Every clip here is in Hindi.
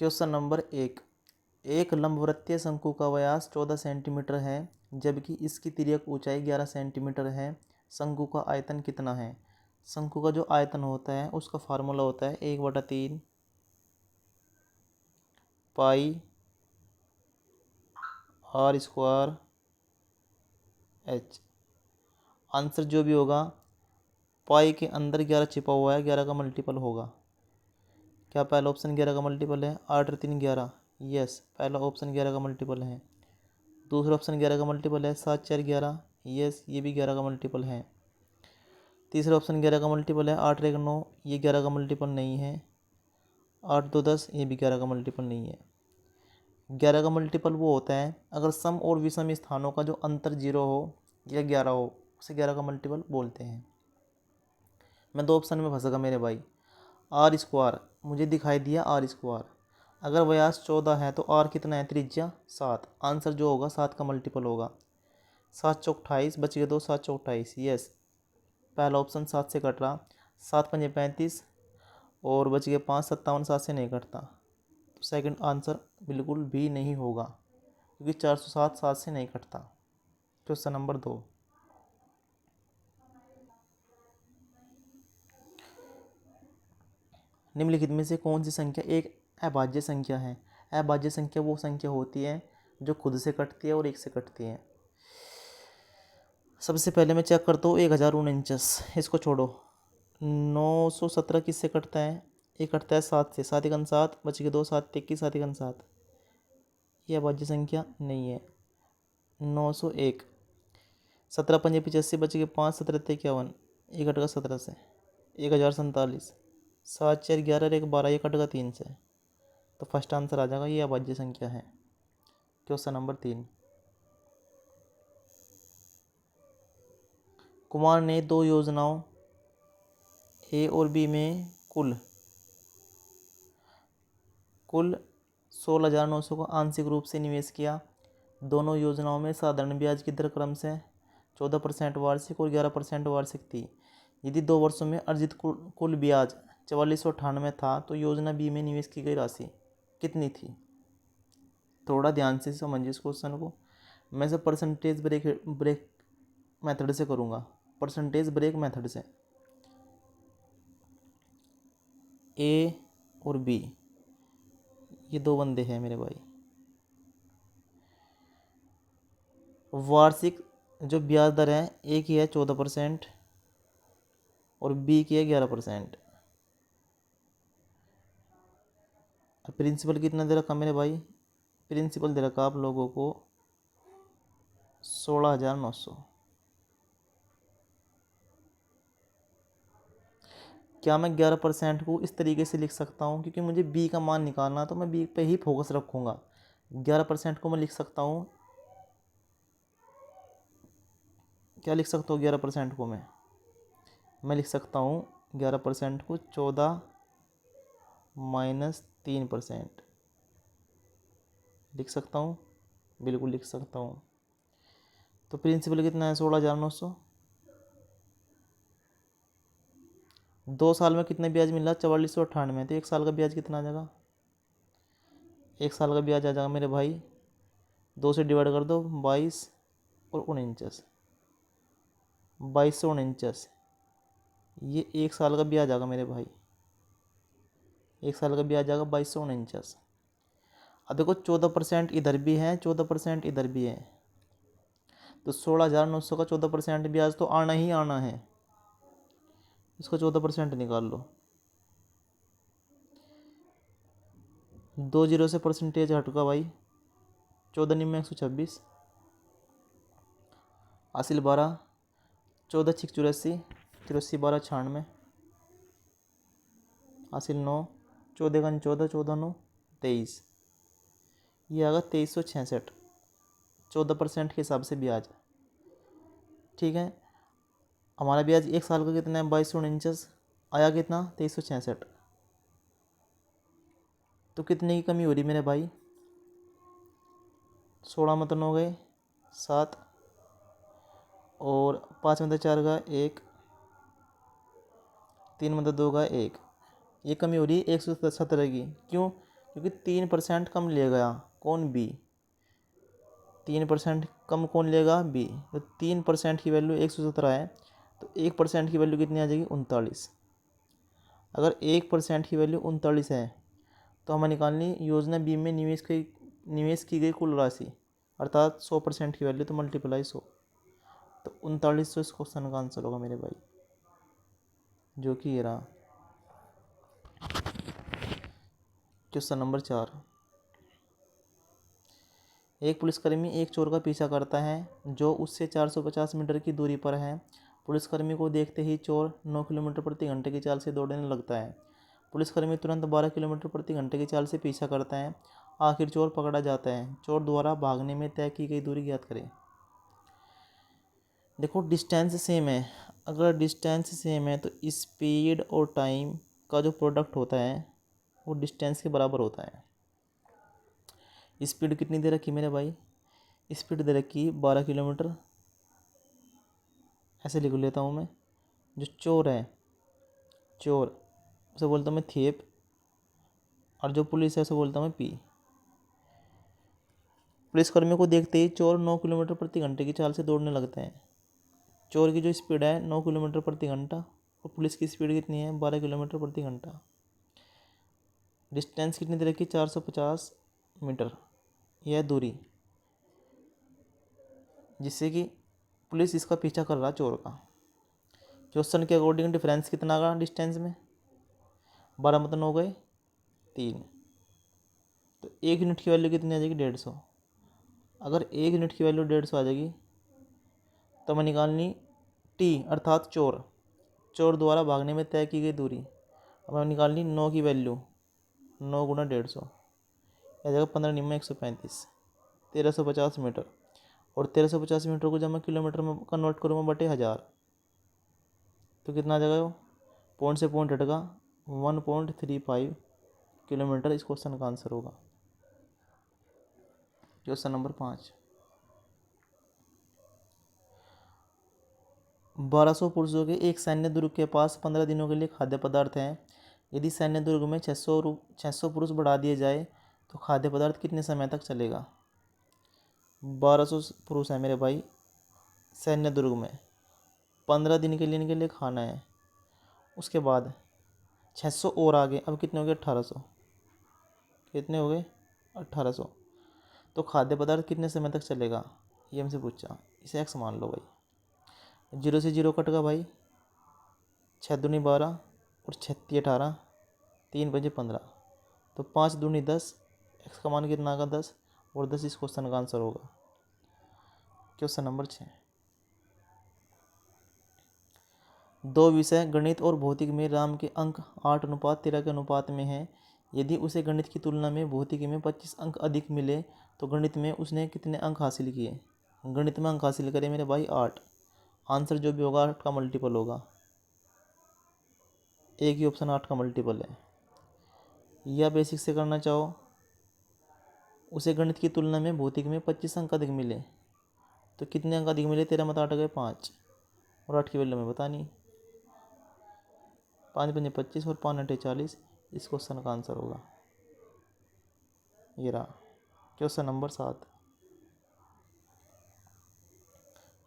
Question number 1। एक लंबवृत्तीय शंकु का व्यास 14 सेंटीमीटर है जबकि इसकी तिर्यक ऊंचाई 11 सेंटीमीटर है। शंकु का आयतन कितना है? शंकु का जो आयतन होता है उसका फार्मूला होता है 1/3 पाई आर स्क्वायर एच। आंसर जो भी होगा, पाई के अंदर 11 छिपा हुआ है, 11 का मल्टीपल होगा। क्या पहला ऑप्शन 11 का मल्टीपल है? 8 और 3 11। यस, पहला ऑप्शन 11 का मल्टीपल है। दूसरा ऑप्शन 11 का मल्टीपल है 7 4 11। यस, ये भी 11 का मल्टीपल है। तीसरा ऑप्शन 11 का मल्टीपल है 8 और 1 9। ये 11 का मल्टीपल नहीं है। 8 2 10। ये भी 11 का मल्टीपल नहीं है। 11 का मल्टीपल वो होता है अगर सम और विषम स्थानों का जो अंतर 0 हो या 11 हो, उसे 11 का मल्टीपल बोलते हैं। मैं 2 ऑप्शन में फंस गया मेरे भाई। आर स्क्वायर मुझे दिखाई दिया, आर स्क्वायर। अगर व्यास 14 है तो आर कितना है? त्रिज्या 7। आंसर जो होगा 7 का मल्टीपल होगा। 7 चौक 28, बच गए 2, 7 चौक 28। यस, पहला ऑप्शन 7 से कट रहा। 7 पंजे 35 और बच गए 5, 57 7 से नहीं कटता, तो सेकंड आंसर बिल्कुल भी नहीं होगा क्योंकि 407 7 से नहीं कटता। Question number 2। निम्नलिखित में से कौन सी संख्या एक अभाज्य संख्या है? अभाज्य संख्या वो संख्या होती है जो खुद से कटती है और एक से कटती है। सबसे पहले मैं चेक करता हूँ 1049, इसको छोड़ो। 917 किससे कटता है? ये कटता है 7 से। 7 1 7, बच गए 2, 7 21, 7 1 7। यह अभाज्य संख्या नहीं है। 901। 17 पंजे 85, बच गए 5, 17 51। ये कट गया 17 से। 1047। 7 4 11 और 1 12, ये कट गया 3 से। तो फर्स्ट आंसर आ जाएगा, ये अभाज्य संख्या है। Question number 3। कुमार ने 2 योजनाओं ए और बी में कुल 16,900 का आंशिक रूप से निवेश किया। दोनों योजनाओं में साधारण ब्याज की दर क्रम से 14% वार्षिक और 11% वार्षिक थी। यदि 2 वर्षों में अर्जित कुल ब्याज 4498 था तो योजना बी में निवेश की गई राशि कितनी थी? थोड़ा ध्यान से समझिए इस क्वेश्चन को। मैं से परसेंटेज ब्रेक मेथड से करूँगा। परसेंटेज ब्रेक मेथड से। ए और बी, ये 2 बंदे हैं मेरे भाई। वार्षिक जो ब्याज दर है, ए की है 14% और बी की है 11%। प्रिंसिपल कितना दे रखा मेरे भाई? प्रिंसिपल दे रखा आप लोगों को 16,900। क्या मैं 11% को इस तरीके से लिख सकता हूँ? क्योंकि मुझे बी का मान निकालना, तो मैं बी पे ही फोकस रखूँगा। 11% को मैं लिख सकता हूँ, क्या लिख सकता हूँ 11% को? मैं लिख सकता हूँ 11% को 14 - 3% लिख सकता हूँ, बिल्कुल लिख सकता हूँ। तो प्रिंसिपल कितना है? 16,900। 2 साल में कितना ब्याज मिला? 4498। तो 1 साल का ब्याज कितना आ जाएगा? 1 साल का ब्याज आ जाएगा मेरे भाई, 2 से डिवाइड कर दो, 22 और 49। 22 से 49, ये 1 साल का ब्याज आएगा मेरे भाई। 1 साल का ब्याज आएगा 22 से 49। अब देखो 14% इधर भी है, 14% इधर भी है, तो 16,900 का 14% ब्याज तो आना ही आना है। इसको 14% निकाल लो। 2 जीरो से परसेंटेज हटका भाई। 14 निम्न 126, हासिल 12, 14 6 84, 84 12 96, हासिल 9, 14 1 14, 14 9 23। ये आएगा 2366, 14% के हिसाब से ब्याज। ठीक है, हमारा ब्याज 1 साल का कितना है? 2249 आया, कितना? 2366। तो कितने की कमी हो रही मेरे भाई? 16 मतलब 9 गए 7 और 5 मतलब 4 का 1, 3 मतलब 2 का 1। ये कमी हो रही है 117 की। क्यों? क्योंकि 3% कम ले गया कौन, बी। 3% कम कौन लेगा, बी। तो 3% की वैल्यू 117 है, तो 1% की वैल्यू कितनी आ जाएगी, 39। अगर 1% की वैल्यू 39 है तो हमें निकालनी योजना बी में निवेश की गई कुल राशि, अर्थात 100% की वैल्यू, तो मल्टीप्लाई 100। तो 3900 इस क्वेश्चन का आंसर होगा मेरे भाई, जो कि ये रहा। Question number 4। एक पुलिसकर्मी एक चोर का पीछा करता है जो उससे 450 मीटर की दूरी पर है। पुलिसकर्मी को देखते ही चोर 9 किलोमीटर प्रति घंटे की चाल से दौड़ने लगता है। पुलिसकर्मी तुरंत 12 किलोमीटर प्रति घंटे की चाल से पीछा करता है। आखिर चोर पकड़ा जाता है। चोर द्वारा भागने में तय की गई दूरी ज्ञात करें। देखो डिस्टेंस सेम है, अगर डिस्टेंस सेम है तो स्पीड और टाइम का जो प्रोडक्ट होता है वो डिस्टेंस के बराबर होता है। स्पीड कितनी दे रखी मेरे भाई, स्पीड दे रखी 12 किलोमीटर, ऐसे लिख लेता हूँ मैं। जो चोर है, चोर उसे बोलता हूँ मैं थेप, और जो पुलिस है उसे बोलता हूँ मैं पी। पुलिसकर्मियों को देखते ही चोर 9 किलोमीटर प्रति घंटे की चाल से दौड़ने लगते हैं। चोर की जो स्पीड है 9 किलोमीटर प्रति घंटा, और पुलिस की स्पीड कितनी है 12 किलोमीटर प्रति घंटा। डिस्टेंस कितनी दे रखी, 450 मीटर, यह दूरी, जिससे कि पुलिस इसका पीछा कर रहा चोर का। क्वेश्चन के अकॉर्डिंग डिफरेंस कितना का डिस्टेंस में, 12 मतलब हो गए 3, तो 1 यूनिट की वैल्यू कितनी आ जाएगी, 150। अगर 1 यूनिट की वैल्यू 150 आ जाएगी तो हमें निकालनी टी अर्थात चोर, चोर द्वारा भागने में तय की गई दूरी। अब हमें निकालनी 9 की वैल्यू, 9 गुना 150 आ जाएगा 15 निम्न 135, 1350 मीटर। और 1350 मीटर को जब मैं किलोमीटर में कन्वर्ट करूँगा बटे 1000, तो कितना आ जाएगा वो, पॉइंट से पॉइंट हटेगा 1.35 किलोमीटर। इस क्वेश्चन का आंसर होगा। Question number 5। 1200 पुरुषों के एक सैन्य दुर्ग के पास 15 दिनों के लिए खाद्य पदार्थ हैं। यदि सैन्य दुर्ग में 600 पुरुष बढ़ा दिए जाए तो खाद्य पदार्थ कितने समय तक चलेगा। 1200 पुरुष है मेरे भाई सैन्य दुर्ग में, 15 दिन के लिए इनके लिए खाना है। उसके बाद 600 और आगे, अब कितने हो गए 1800, कितने हो गए 1800। तो खाद्य पदार्थ कितने समय तक चलेगा ये हमसे पूछा। इसे एक्स मान लो भाई, 0 से 0 कट गया भाई, 6 दूनी 12 और 36 18, 3 बजे 15, तो 5 दूनी 10, एक्स का मान कितना आगा 10, और 10 इस क्वेश्चन का आंसर होगा। Question number 6। दो विषय गणित और भौतिक में राम के अंक 8:13 के अनुपात में हैं। यदि उसे गणित की तुलना में भौतिकी में 25 अंक अधिक मिले तो गणित में उसने कितने अंक हासिल किए। गणित में अंक हासिल करे मेरे भाई 8, आंसर जो भी होगा 8 का मल्टीपल होगा, एक ही ऑप्शन 8 का मल्टीपल है। या बेसिक से करना चाहो, उसे गणित की तुलना में भौतिक में 25 अंक अधिक मिले तो कितने अंक अधिक मिले, 13 मत 8 गए 5, और 8 की वैल्यू हमें बतानी, 5 पंजे 25 और 5 अट्ठे 40। इस क्वेश्चन का आंसर होगा ये रहा। Question number 7।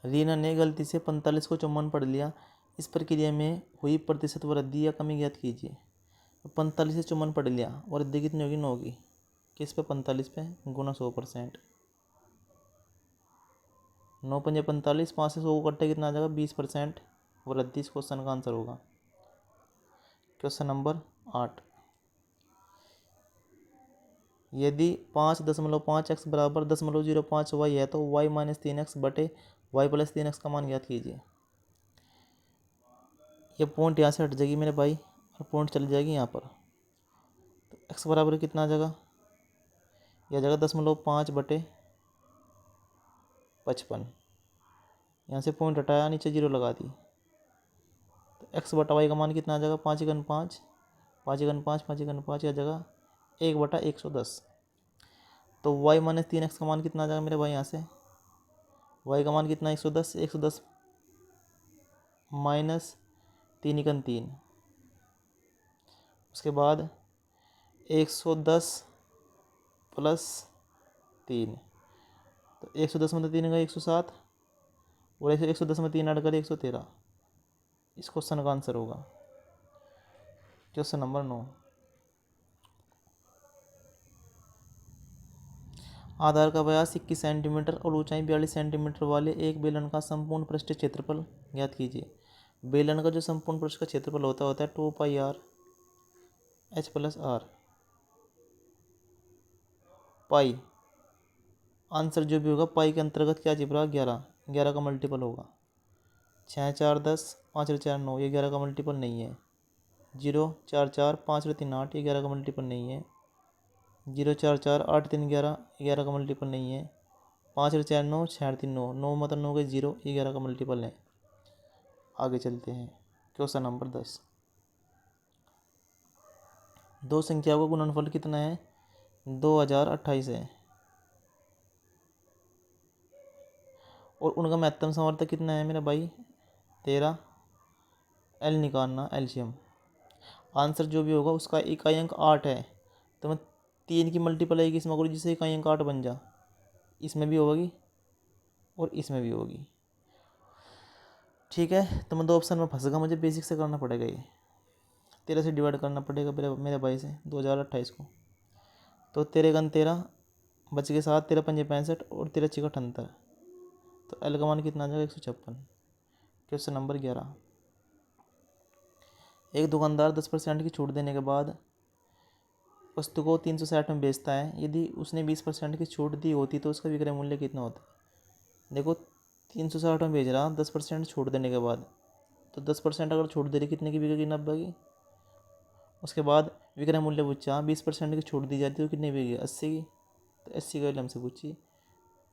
रीना ने गलती से 45 को 54 पढ़ लिया। इस प्रक्रिया में हुई प्रतिशत वृद्धि या कमी ज्ञात कीजिए। 45 से 54 पढ़ लिया, वृद्धि कितनी होगी 9 की, किस पे 45 पे, गुना 100%। 9 पंजे 45, 5 से 100 को कट्टे कितना आ जाएगा 20% वृद्धि। इस क्वेश्चन का आंसर होगा। Question number 8। यदि 5.5x बराबर 0.05y है तो y - 3x बटे y + 3x का मान ज्ञात कीजिए। ये पॉइंट यहाँ से हट जाएगी मेरे भाई, और पॉइंट चली जाएगी यहाँ पर, तो x बराबर कितना आ जाएगा, यह आ जाएगा 0.5 बटे 55। यहाँ से पॉइंट हटाया, नीचे 0 लगा दी, तो x बटा y का मान कितना आ जाएगा 5 × 5, 5 × 5, 5 × 5 आ जाएगा 1/110। तो y - 3x का मान कितना आ जाएगा मेरे भाई, यहाँ से y का मान कितना 110, 110 माइनस 3 × 3, उसके बाद 110 प्लस 3, तो 110 में 3 गए 107, और 110 में 3 ऐड करें 113। इस क्वेश्चन का आंसर होगा क्वेश्चन नंबर 9। आधार का व्यास 21 सेंटीमीटर और ऊंचाई 42 सेंटीमीटर वाले एक बेलन का संपूर्ण पृष्ठीय क्षेत्रफल ज्ञात कीजिए। बेलन का जो संपूर्ण पृष्ठ का क्षेत्रफल होता है 2πr h plus R. Pi answer जो भी होगा पाई के अंतर्गत क्या छिप रहा है 11, 11 का मल्टीपल होगा। 6 4 10 5 और 4 9, ये 11 का मल्टीपल नहीं है। 0 4 4 5 और 3 8, ये 11 का मल्टीपल नहीं है। 0 4 4 8 3 11, 11 का मल्टीपल नहीं है। 5 और 4 9, 6 और 3 9, 9 मतलब 9 के 0, ये 11 का मल्टीपल है। आगे चलते हैं क्वेश्चन नंबर 10। दो संख्याओं का गुणनफल कितना है? 2028 है। और उनका महत्तम समवर्तक कितना है मेरा भाई? 13। एल निकालना एलसीएम। आंसर जो भी होगा उसका इकाई अंक 8 है, तो मैं 3 की मल्टीपल आएगी इसमें करूँ जिससे इकाई अंक 8 बन जा। इसमें भी होगी और इसमें भी होगी। ठीक है, तो मैं 2 ऑप्शन में फंस गया, मुझे बेसिक से करना पड़ेगा। ये 13 से डिवाइड करना पड़ेगा मेरे भाई से 2028 को। तो 13 गन 13 बच के 7, 13 पंजे 65 और 13 छिका 78। तो एल का मान कितना आ जाएगा? 156। Question number 11। एक दुकानदार 10% की छूट देने के बाद वस्तु को 360 में बेचता है। यदि उसने 20% की छूट दी होती तो उसका विक्रय मूल्य कितना होता? देखो 360 में बेच रहा 10% छूट देने के बाद, तो 10% अगर छूट दे रही कितने की बिकेगी? 90 की। उसके बाद विक्रय मूल्य पूछा, 20% की छूट दी जाती है तो कितनी बिकेगी? 80 की। तो 80 का हमसे पूछी।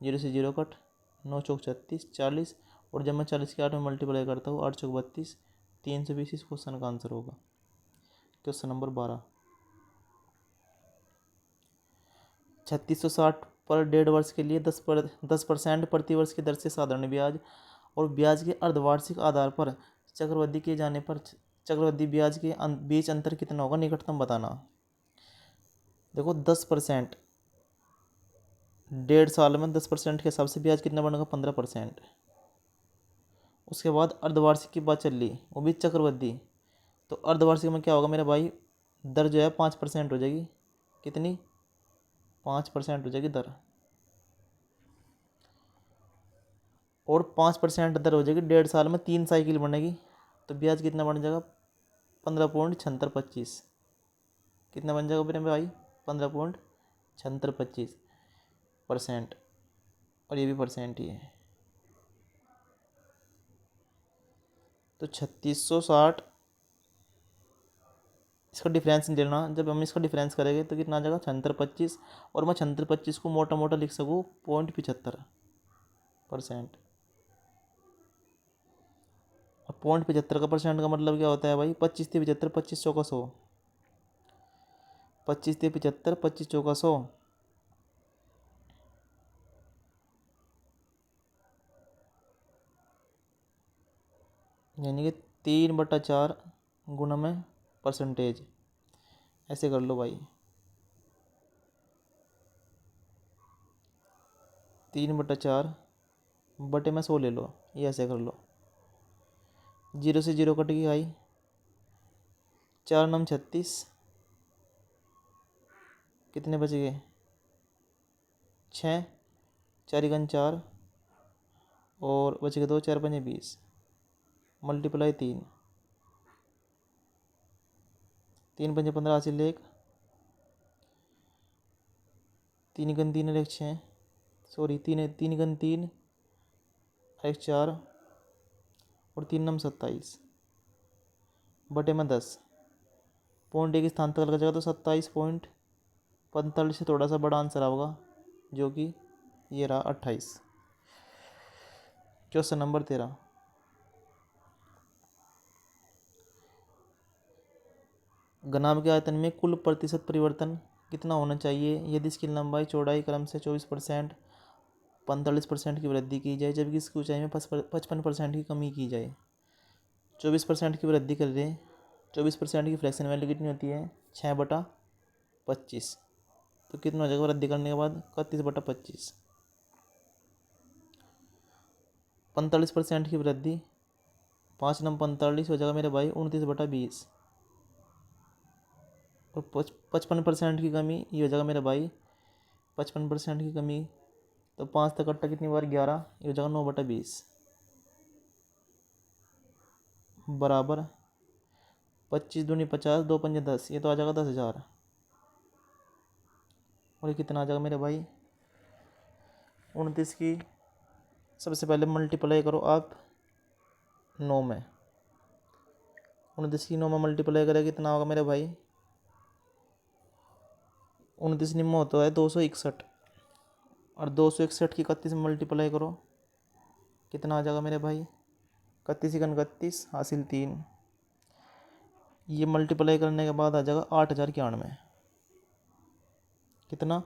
0 से 0 कट, 9 चौक 36, 40, और जब मैं 40 के 8 में मल्टीप्लाई करता हूँ 8 चौक 32, 320 इस क्वेश्चन का आंसर होगा। Question number 12। 3660 पर 1.5 वर्ष के लिए 10% प्रतिवर्ष की दर से साधारण ब्याज और ब्याज के अर्धवार्षिक आधार पर चक्रवृद्धि किए जाने पर चक्रवृद्धि ब्याज के बीच अंतर कितना होगा? निकटतम बताना। देखो 10%, 1.5 साल में 10% के हिसाब से ब्याज कितना बनेगा? 15%। उसके बाद अर्धवार्षिक की बात चल रही, वो भी चक्रवृद्धि, तो अर्धवार्षिक में क्या होगा मेरा भाई? दर जो है 5% हो जाएगी। कितनी? 5% हो जाएगी दर, और 5% दर हो जाएगी 1.5 साल में 3 साइकिल बनेगी, तो ब्याज कितना बन जाएगा? 15.7625। कितना बन जाएगा मेरे भाई? 15.7625%। और ये भी परसेंट ही है। तो 3660, इसका डिफरेंस नहीं लेना। जब हम इसका डिफरेंस करेंगे तो कितना आ जाएगा? 7625, और मैं 7625 को मोटा मोटा लिख सकूँ 0.75%। और 0.75 का परसेंट का मतलब क्या होता है भाई? 25 से 75, 25 चौका 100, 25 से 75, 25 चौका 100, यानी कि 3/4 गुना में परसेंटेज। ऐसे कर लो भाई, 3/4 बटे में 100 ले लो, ये ऐसे कर लो। 0 से 0 कट गई भाई, 4 9 36, कितने बच गए? 6, 4 गन 4, और बच गए 2, 4 5 20, मल्टीप्लाई 3, 3 5 15 हासिल 1, 3 गन 3 और 1 6, सॉरी 3 गन 3 1 4, और 3 9 27 बटे में 10। पॉइंट एक स्थान तक लग जाएगा तो 27.45 से थोड़ा सा बड़ा आंसर होगा, जो कि ये रहा 28। Question number 13। घनाभ के आयतन में कुल प्रतिशत परिवर्तन कितना होना चाहिए यदि इसकी लंबाई चौड़ाई क्रम से 24%, 45% की वृद्धि की जाए, जबकि इसकी ऊंचाई में 55% की कमी की जाए। 24% की वृद्धि कर रहे हैं, 24% की फ्रैक्शन वैल्यू कितनी होती है? 6/25। तो कितना हो जाएगा वृद्धि करने के बाद 31/25। 45% की वृद्धि, 5 नम 45 हो जाएगा मेरे भाई 29/20। और 55% की कमी ये हो जाएगा मेरे भाई 55% की कमी, तो 5 तक कट्टा कितनी बार 11, ये हो जाएगा 9/20 बराबर 25 दूनी 50, 2 पंजे 10, ये तो आ जाएगा 10,000। और ये कितना आ जाएगा मेरे भाई 29 की सबसे पहले मल्टीप्लाई करो आप 9 में, 29 की 9 में मल्टीप्लाई करेगा कितना होगा मेरे भाई 29 निम्न होता है 261, और 261 की 31 में मल्टीप्लाई करो कितना आ जाएगा मेरे भाई 31 हासिल 3, ये मल्टीप्लाई करने के बाद आ जाएगा 8,091। कितना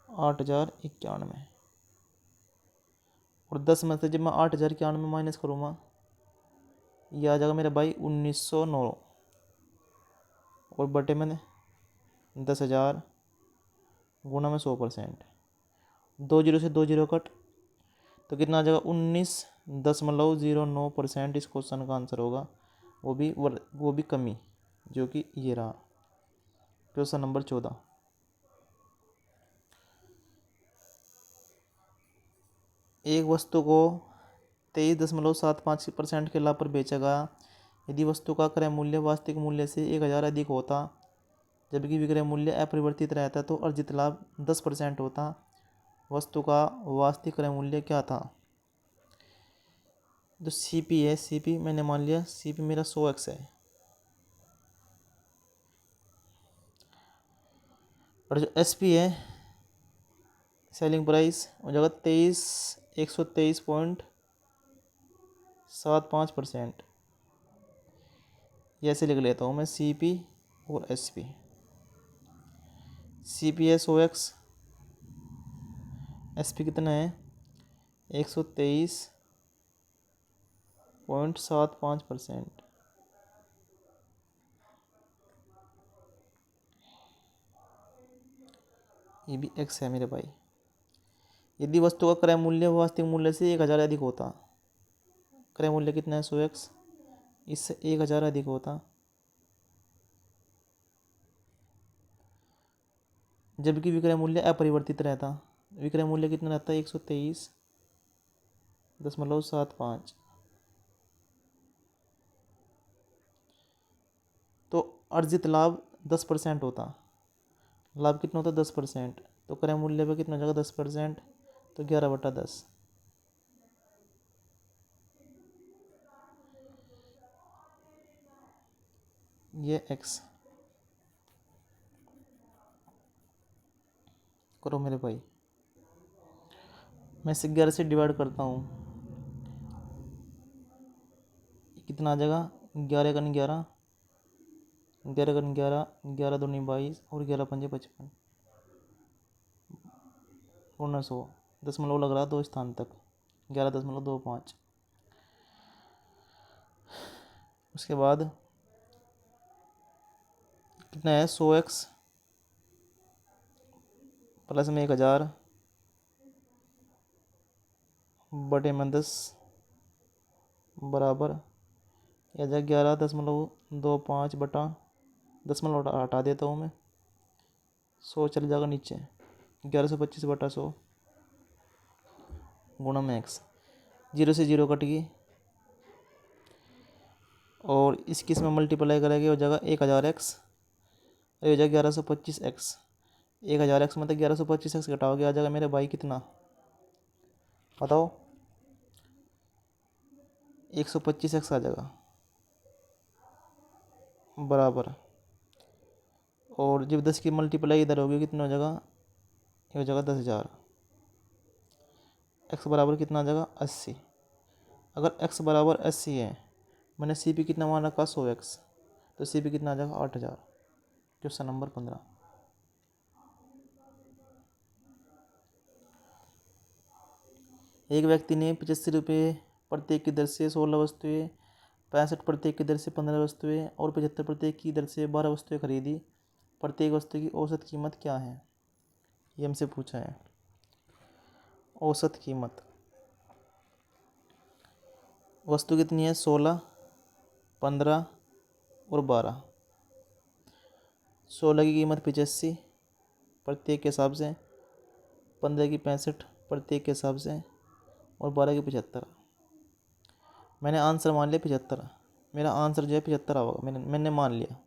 8,091। और 10 में से जब मैं 8,091 माइनस करूँगा ये आ जाएगा मेरे भाई 1909, और बटे में 10,000 गुना में 100%, 2 जीरो से 2 जीरो कट, तो कितना आ जाएगा 19.09% इस क्वेश्चन का आंसर होगा, वो भी कमी, जो कि ये रहा क्वेश्चन नंबर 14। एक वस्तु को 23.75% के लाभ पर बेचा गया यदि वस्तु का क्रय मूल्य वास्तविक मूल्य से 1,000 अधिक होता, जबकि विक्रय मूल्य अपरिवर्तित रहता तो अर्जित लाभ 10% होता। वस्तु का वास्तविक क्रय मूल्य क्या था? जो CP है, CP मैंने मान लिया CP मेरा 100x है, और जो SP है सेलिंग प्राइस हो जाएगा 123.75%। ये ऐसे लिख लेता हूँ मैं CP और SP। CP है 100x, SP कितना है 123.75%। ये भी x है मेरे भाई। यदि वस्तु का क्रय मूल्य वास्तविक मूल्य से 1,000 अधिक होता, क्रय मूल्य कितना है 100x, इससे 1,000 अधिक होता, जबकि विक्रय मूल्य अपरिवर्तित रहता। विक्रय मूल्य कितना रहता है 123.75, तो अर्जित लाभ 10% होता। लाभ कितना होता 10%, तो क्रय मूल्य पे कितना हो जाएगा 10%, तो 11/10। ये x करो मेरे भाई, मैं इसे 11 से डिवाइड करता हूँ, कितना आ जाएगा 11 कन 11, 11 कन 11, 11 दूनी 22 और 11 पंजे 55, 100 दशमलव लग रहा 2 स्थान तक 11.25। उसके बाद कितना है 100x प्लस में 1,000 बटे में 10 बराबर या जाए 11.25 बटा दशमलव हटा देता हूँ मैं, 100 चल जाएगा नीचे, 1125/100 गुणा में x, 0 से 0 कट गई, और इसकी इसमें मल्टीप्लाई करेंगे हो जाएगा 1,000x, और हो जाएगा 1125x। 1,000x मतलब 1125x घटाओगे आ जाएगा मेरे भाई कितना बताओ 125x आ जाएगा बराबर, और जब 10 की मल्टीप्लाई इधर होगी कितना हो जाएगा, ये हो जाएगा 10,000। x बराबर कितना आ जाएगा 80। अगर x बराबर 80 है, मैंने CP कितना मान रखा 100x, तो CP कितना आ जाएगा 8,000। Question number 15। एक व्यक्ति ने 85 रुपये प्रत्येक की दर से 16 वस्तुएं, 65 प्रत्येक की दर से 15 वस्तुएं और 75 प्रत्येक की दर से 12 वस्तुएं खरीदी। प्रत्येक वस्तु की औसत कीमत क्या है? ये हमसे पूछा है। औसत कीमत, वस्तु कितनी है? 16, 15 और 12। 16 की कीमत 85 प्रत्येक के हिसाब से, 15 की 65 प्रत्येक के हिसाब से, और 12 की 75। मैंने आंसर मान लिया 75। मेरा आंसर जो है 75 होगा, मैंने मान लिया।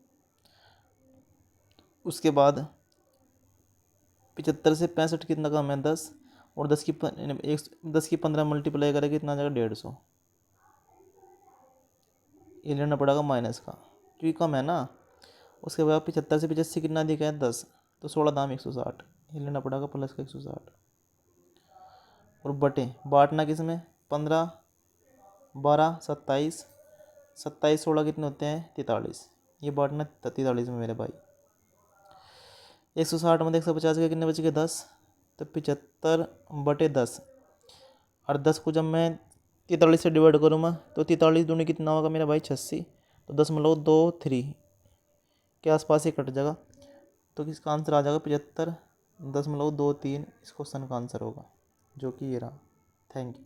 उसके बाद 75 से 65 कितना कम है? 10। और 10 की 15 मल्टीप्लाई करें कितना आ जाएगा? 150। ये लेना पड़ेगा माइनस का, क्योंकि कम है ना। उसके बाद 75 से 85 कितना दिखा है? 10। तो 16 दाम 160, ये लेना पड़ेगा प्लस का 160। और बांटना किस में? 15, 12, 27। 27 16 कितने होते हैं? 43। ये बांटना 43 में मेरे भाई। 160 में 150 के कितने बच गए? 10। तो 75/10। और 10 को जब मैं 43 से डिवाइड करूँगा तो 43 दूनी कितना होगा मेरा भाई? 86। तो 10 3 के आसपास ही कट जाएगा। तो इसका आंसर आ जाएगा 75.23। इस क्वेश्चन का आंसर होगा, जो कि ये रहा। Thank you.